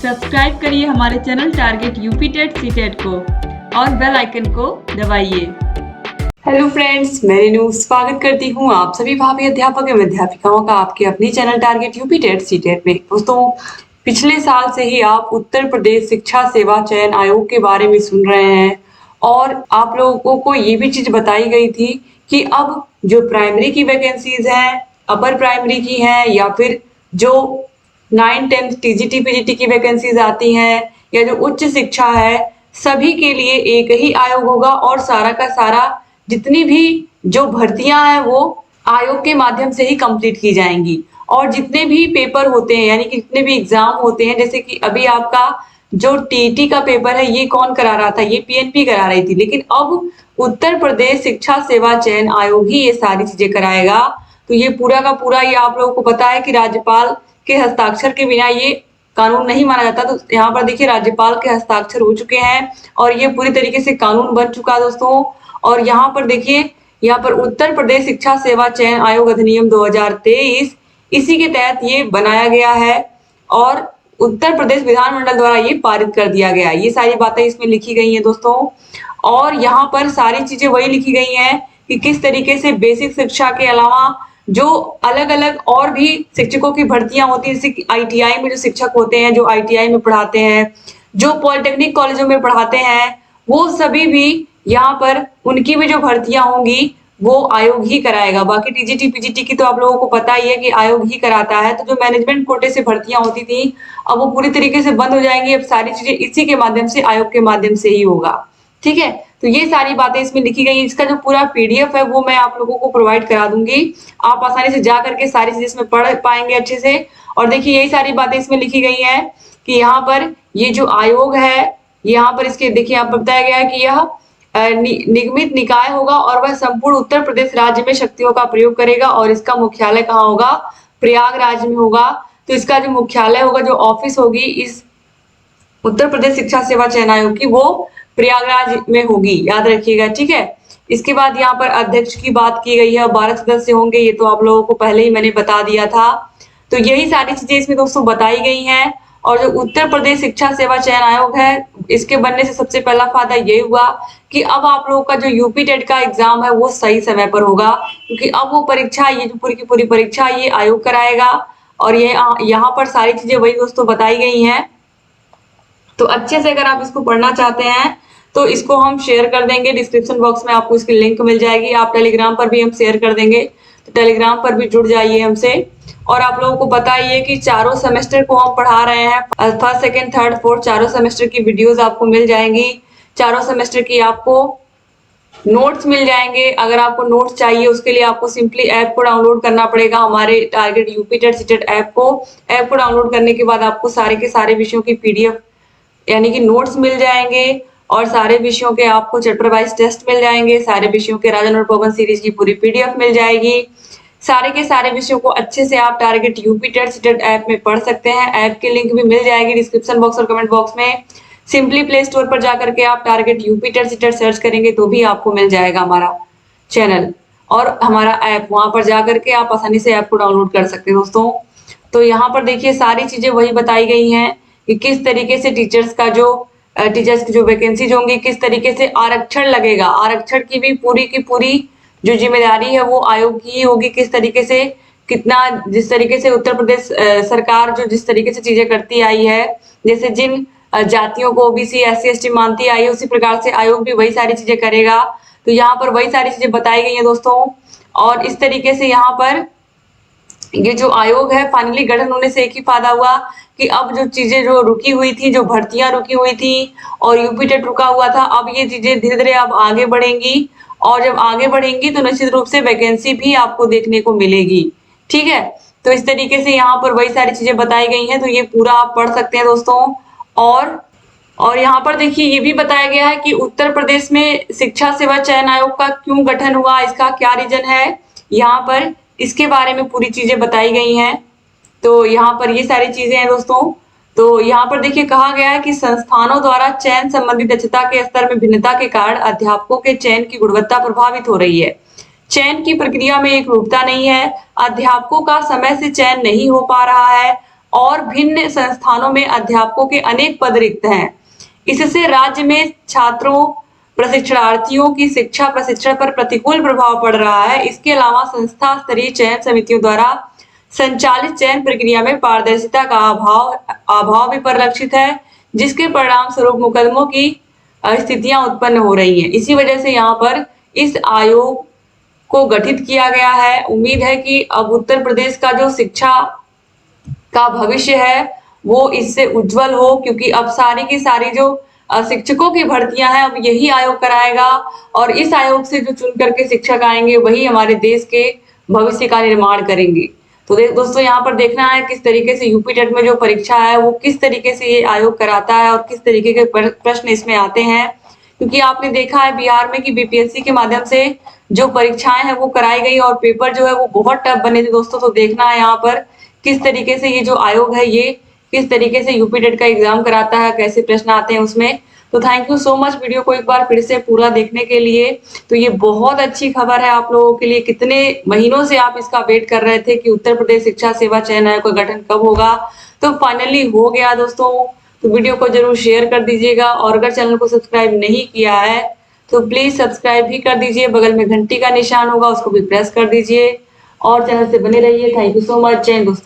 Subscribe करिए हमारे channel target UP TET CTET को और बेल आइकन को दबाइए। हेलो फ्रेंड्स, मैं रेनू स्वागत करती हूँ आप सभी भावी अध्यापक एवं अध्यापिकाओं का आपके अपनी channel target UP TET CTET में। दोस्तों, पिछले साल से ही आप उत्तर प्रदेश शिक्षा सेवा चयन आयोग के बारे में सुन रहे हैं और आप लोगों को ये भी चीज बताई गई थी कि अब जो प्राइमरी की वैकेंसीज हैं, अपर प्राइमरी की हैं या फिर जो 9th 10th टीजीटी पीजीटी की वैकेंसीज आती हैं या जो उच्च शिक्षा है, सभी के लिए एक ही आयोग होगा और सारा का सारा जितनी भी जो भर्तियां हैं वो आयोग के माध्यम से ही कंप्लीट की जाएंगी। और जितने भी पेपर होते हैं यानी कि जितने भी एग्जाम होते हैं, जैसे कि अभी आपका जो टीईटी का पेपर है ये कौन करा रहा था, ये पीएनपी करा रही थी, लेकिन अब उत्तर प्रदेश शिक्षा सेवा चयन आयोग ही ये सारी चीजें कराएगा। तो ये पूरा का पूरा ये आप लोगों को पता है कि राज्यपाल के हस्ताक्षर के बिना ये कानून नहीं माना जाता। तो यहाँ पर देखिए राज्यपाल के हस्ताक्षर हो चुके हैं और ये पूरी तरीके से कानून बन चुका है दोस्तों। और यहाँ पर देखिए, यहाँ पर उत्तर प्रदेश शिक्षा सेवा चयन आयोग अधिनियम 2023 इसी के तहत ये बनाया गया है और उत्तर प्रदेश विधानमंडल द्वारा ये पारित कर दिया गया है। ये सारी बातें इसमें लिखी गई हैं दोस्तों। और यहाँ पर सारी चीजें वही लिखी गई हैं कि किस तरीके से बेसिक शिक्षा के अलावा जो अलग अलग और भी शिक्षकों की भर्तियां होती है, जैसे कि आईटीआई में जो शिक्षक होते हैं, जो आईटीआई में पढ़ाते हैं, जो पॉलिटेक्निक कॉलेजों में पढ़ाते हैं, वो सभी भी यहाँ पर उनकी भी जो भर्तियां होंगी वो आयोग ही कराएगा। बाकी टीजीटी पीजीटी की तो आप लोगों को पता ही है कि आयोग ही कराता है। तो जो मैनेजमेंट कोटे से भर्तियां होती थी अब वो पूरी तरीके से बंद हो जाएंगी। अब सारी चीजें इसी के माध्यम से, आयोग के माध्यम से ही होगा। ठीक है, तो ये सारी बातें इसमें लिखी गई। इसका जो पूरा पीडीएफ है वो मैं आप लोगों को प्रोवाइड करा दूंगी, आप आसानी से जा करके सारी चीजें इसमें पढ़ पाएंगे अच्छे से। और देखिए यही सारी बातें इसमें लिखी गई है कि यहाँ पर ये जो आयोग है, यहाँ पर इसके देखिए यहाँ पर बताया गया है कि यह निगमित निकाय होगा और वह संपूर्ण उत्तर प्रदेश राज्य में शक्तियों का प्रयोग करेगा और इसका मुख्यालय कहाँ होगा, प्रयागराज में होगा। तो इसका जो मुख्यालय होगा, जो ऑफिस होगी इस उत्तर प्रदेश शिक्षा सेवा चयन आयोग की, वो प्रयागराज में होगी, याद रखिएगा। ठीक है, इसके बाद यहाँ पर अध्यक्ष की बात की गई है, 12 सदस्य होंगे, ये तो आप लोगों को पहले ही मैंने बता दिया था। तो यही सारी चीजें इसमें दोस्तों बताई गई हैं। और जो उत्तर प्रदेश शिक्षा सेवा चयन आयोग है, इसके बनने से सबसे पहला फायदा ये हुआ कि अब आप लोगों का जो यूपी टेट का एग्जाम है वो सही समय पर होगा, क्योंकि अब वो परीक्षा, ये जो पूरी की पूरी परीक्षा ये आयोग कराएगा। और ये यहाँ पर सारी चीजें वही दोस्तों बताई गई हैं। तो अच्छे से अगर आप इसको पढ़ना चाहते हैं तो इसको हम शेयर कर देंगे, डिस्क्रिप्शन बॉक्स में आपको इसकी लिंक मिल जाएगी। आप टेलीग्राम पर भी हम शेयर कर देंगे, तो टेलीग्राम पर भी जुड़ जाइए हमसे। और आप लोगों को पता ही है कि चारों सेमेस्टर को हम पढ़ा रहे हैं, फर्स्ट सेकंड थर्ड फोर्थ चारों सेमेस्टर की वीडियोस आपको मिल जाएंगी। चारों सेमेस्टर की आपको नोट्स मिल जाएंगे। अगर आपको नोट्स चाहिए उसके लिए आपको सिंपली ऐप को डाउनलोड करना पड़ेगा, हमारे target UP TET CTET app को डाउनलोड करने के बाद आपको सारे के सारे विषयों की पीडीएफ यानी कि नोट्स मिल जाएंगे और सारे विषयों के आपको चैप्टर वाइज टेस्ट मिल जाएंगे। सारे विषयों के राजन और पवन सीरीज की पूरी पीडीएफ मिल जाएगी। सारे के सारे विषयों को अच्छे से आप target UP TET CTET app में पढ़ सकते हैं। ऐप की लिंक भी मिल जाएगी डिस्क्रिप्शन बॉक्स और कमेंट बॉक्स में। सिंपली प्ले स्टोर पर जाकर के आप target UP TET CTET search करेंगे तो भी आपको मिल जाएगा हमारा चैनल और हमारा ऐप। वहां पर जाकर के आप आसानी से ऐप को डाउनलोड कर सकते हैं दोस्तों। तो यहाँ पर देखिए सारी चीजें वही बताई गई हैं कि किस तरीके से टीचर्स की जो वैकेंसीज होंगी, किस तरीके से आरक्षण लगेगा, आरक्षण की भी पूरी की पूरी जो जिम्मेदारी है वो आयोग की ही होगी। किस तरीके से कितना, जिस तरीके से उत्तर प्रदेश सरकार जो जिस तरीके से चीजें करती आई है, जैसे जिन जातियों को ओबीसी एससी एसटी मानती आई है, उसी प्रकार से आयोग भी वही सारी चीजें करेगा। तो यहाँ पर वही सारी चीजें बताई गई हैं दोस्तों। और इस तरीके से यहाँ पर ये जो आयोग है फाइनली गठन होने से एक ही फायदा हुआ कि अब जो चीजें जो रुकी हुई थी, जो भर्तियां रुकी हुई थी और यूपी टेट रुका हुआ था, अब ये चीजें धीरे धीरे अब आगे बढ़ेंगी। और जब आगे बढ़ेंगी तो निश्चित रूप से वैकेंसी भी आपको देखने को मिलेगी। ठीक है, तो इस तरीके से यहाँ पर वही सारी चीजें बताई गई हैं। तो ये पूरा आप पढ़ सकते हैं दोस्तों। और यहाँ पर देखिए ये भी बताया गया है कि उत्तर प्रदेश में शिक्षा सेवा चयन आयोग का क्यों गठन हुआ, इसका क्या रीजन है, यहाँ पर इसके बारे में पूरी चीजें बताई गई हैं। तो यहाँ पर ये सारी चीजें हैं दोस्तों। तो यहाँ पर देखिए कहा गया है कि संस्थानों द्वारा चयन संबंधी दक्षता के स्तर में भिन्नता के कारण अध्यापकों के चयन की गुणवत्ता प्रभावित हो रही है। चयन की प्रक्रिया में एक रूपता नहीं है, अध्यापकों का समय से चयन नहीं हो पा रहा है और भिन्न संस्थानों में अध्यापकों के अनेक पद रिक्त हैं। इससे राज्य में छात्रों प्रशिक्षणार्थियों की शिक्षा प्रशिक्षण पर प्रतिकूल प्रभाव पड़ रहा है। इसके अलावा संस्था स्तरीय चयन समितियों द्वारा संचालित चयन प्रक्रिया में पारदर्शिता का अभाव भी परिलक्षित है, जिसके परिणाम स्वरूप मुकदमों की स्थितियां उत्पन्न हो रही हैं। इसी वजह से यहाँ पर इस आयोग को गठित किया गया है। उम्मीद है कि अब उत्तर प्रदेश का जो शिक्षा का भविष्य है वो इससे उज्जवल हो, क्योंकि अब सारी की सारी जो शिक्षकों की भर्तियां हैं अब यही आयोग कराएगा और इस आयोग से जो चुन करके शिक्षक आएंगे वही हमारे देश के भविष्य का निर्माण करेंगे। तो दोस्तों यहाँ पर देखना है किस तरीके से यूपी टेट में जो परीक्षा है वो किस तरीके से ये आयोग कराता है और किस तरीके के प्रश्न इसमें आते हैं, क्योंकि आपने देखा है बिहार में कि बीपीएससी के माध्यम से जो परीक्षाएं हैं वो कराई गई और पेपर जो है वो बहुत टफ बने थे दोस्तों। तो देखना है यहाँ पर किस तरीके से ये जो आयोग है ये किस तरीके से यूपी टेट का एग्जाम कराता है, कैसे प्रश्न आते हैं उसमें। तो thank you so much video को एक बार फिर से पूरा देखने के लिए। तो ये बहुत अच्छी खबर है आप लोगों के लिए, कितने महीनों से आप इसका वेट कर रहे थे कि उत्तर प्रदेश शिक्षा सेवा चयन आयोग का गठन कब होगा, तो फाइनली हो गया दोस्तों। तो वीडियो को जरूर शेयर कर दीजिएगा और अगर चैनल को सब्सक्राइब नहीं किया है तो प्लीज सब्सक्राइब भी कर दीजिए, बगल में घंटी का निशान होगा उसको भी प्रेस कर दीजिए और चैनल से बने रहिए। Thank you so much. जय हिंद दोस्तों।